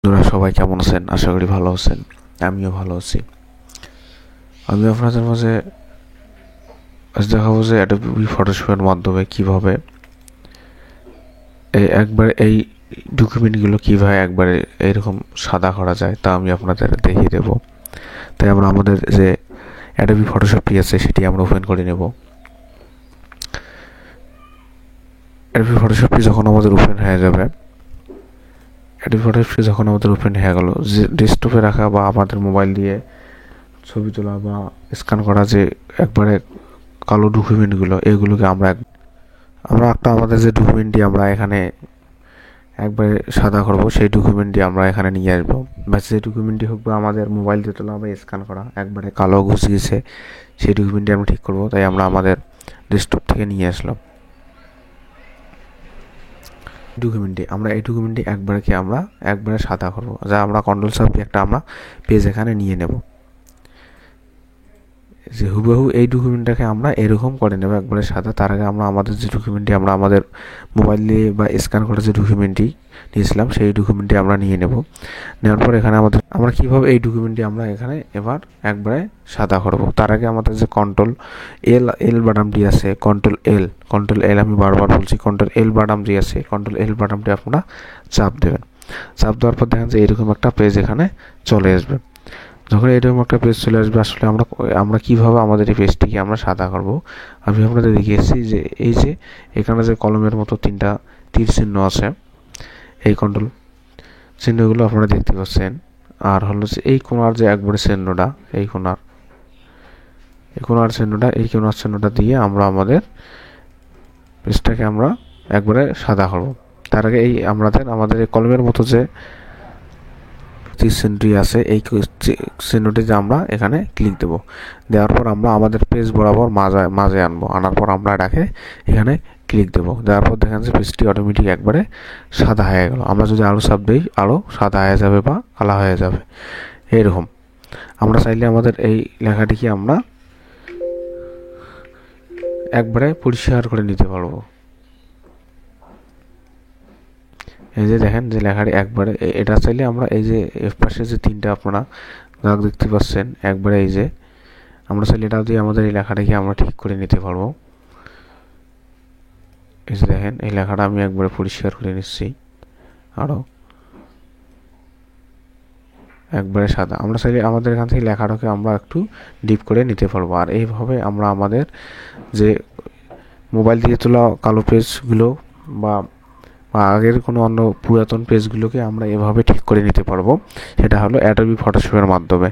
তোরা সবাই কেমন আছেন? আশা করি ভালো আছেন। আমিও ভালো আছি। আমি আপনাদের মাঝে আজ দেখাবো যে অ্যাডোবি ফটোশপের মাধ্যমে কিভাবে এই ডকুমেন্টগুলো কিভাবে একবারে এইরকম সাদা করা যায় তা আমি আপনাদের দেখিয়ে দেব। তাই আমরা আমাদের যে অ্যাডোবি ফটোশপটি আছে সেটি আমরা ওপেন করে নেব। অ্যাডোবি ফটোশপটি যখন আমাদের ওপেন হয়ে যাবে, অ্যাডোবি ফটোশপটি যখন আমাদের ওপেন হয়ে গেল, যে ডেস্কটপে রাখা বা আমাদের মোবাইল দিয়ে ছবি তোলা বা স্ক্যান করা যে একবারে কালো ডকুমেন্টগুলো, এগুলোকে আমরা একটা আমাদের যে ডকুমেন্টটি আমরা এখানে একবারে সাদা করব সেই ডকুমেন্টটি আমরা এখানে নিয়ে আসবো। বা সেই ডকুমেন্টটি হোক বা আমাদের মোবাইল দিয়ে তোলা বা স্ক্যান করা একবারে কালো ঘুষিয়েছে সেই ডকুমেন্টটি আমরা ঠিক করব। তাই আমরা আমাদের ডেস্কটপ থেকে নিয়ে আসলাম এই ডকুমেন্টটি একবারে সাদা করব, যা আমরা কন্ট্রোল সাব দিয়ে একটা আমরা পেজ এখানে নিয়ে নেব। যে হুবহু এই ডকুমেন্টটাকে আমরা এরকম করে নেব একবারে সাদা। তার আগে আমরা আমাদের যে ডকুমেন্টটি আমরা আমাদের মোবাইল দিয়ে বা স্ক্যান করা যে ডকুমেন্টটি নিয়েছিলাম সেই ডকুমেন্টটি আমরা নিয়ে নেব। নেওয়ার পর এখানে আমরা কীভাবে এই ডকুমেন্টটি আমরা এখানে এবার একবারে সাদা করব, তার আগে আমাদের যে কন্ট্রোল এল বাটনটি আছে, কন্ট্রোল এল আমি বারবার বলছি, কন্ট্রোল এল বাটনটি আছে, কন্ট্রোল এল বাটনটি আপনারা চাপ দেবেন। চাপ দেওয়ার পর দেখেন যে এরকম একটা পেজ এখানে চলে আসবে। যখন এরকম একটা পেজ চলে আসবে, আসলে আমরা কীভাবে আমাদের এই পেজটিকে আমরা সাদা করব আমি আপনাদের দেখিয়েছি। যে এই যে এখানে যে কলমের মতো তিনটা তীর চিহ্ন আছে, এই কন্ট্রোল চিহ্নগুলো আপনারা দেখতে পাচ্ছেন। আর হলো যে এই কোণার যে একবারে চিহ্নটা, এই কোণার চিহ্নটা দিয়ে আমরা আমাদের পেজটাকে আমরা একবারে সাদা করব। তার আগে আমাদের এই কলমের মতো যে চিহ্নটি আছে, এই চিহ্নটিতে আমরা এখানে ক্লিক দেব। দেওয়ার পর আমরা আমাদের পেজ বরাবর মাঝে আনার পর আমরা এটাকে এখানে ক্লিক দেব। দেওয়ার পর দেখেন যে পেজটি অটোমেটিক একবারে সাদা হয়ে গেল। আমরা যদি আরও চাপ দিই আরও সাদা হয়ে যাবে বা কালা হয়ে যাবে এইরকম। আমরা চাইলে আমাদের এই লেখাটিকে আমরা একবারে পরিষ্কার করে নিতে পারবো। এই যে দেখেন যে লেখাটি একবারে, এটা চাইলে আমরা এই যে পাশে যে তিনটা আপনারা দাগ দেখতে পাচ্ছেন একবারে, এই যে আমরা চাইলে এটা দিয়ে আমাদের এই লেখাটাকে আমরা ঠিক করে নিতে পারবো। এই যে দেখেন এই লেখাটা আমি একবারে পরিষ্কার করে নিচ্ছি, আরও একবারে সাদা। আমরা চাইলে আমাদের এখান থেকে লেখাটাকে আমরা একটু ডিপ করে নিতে পারবো। আর এইভাবে আমরা আমাদের যে মোবাইল দিয়ে তোলা কালো পেজগুলো বা আগের কোনো অন্য পুরাতন পেজগুলোকে আমরা এভাবে ঠিক করে নিতে পারবো। সেটা হলো অ্যাডোবি ফটোশপের মাধ্যমে।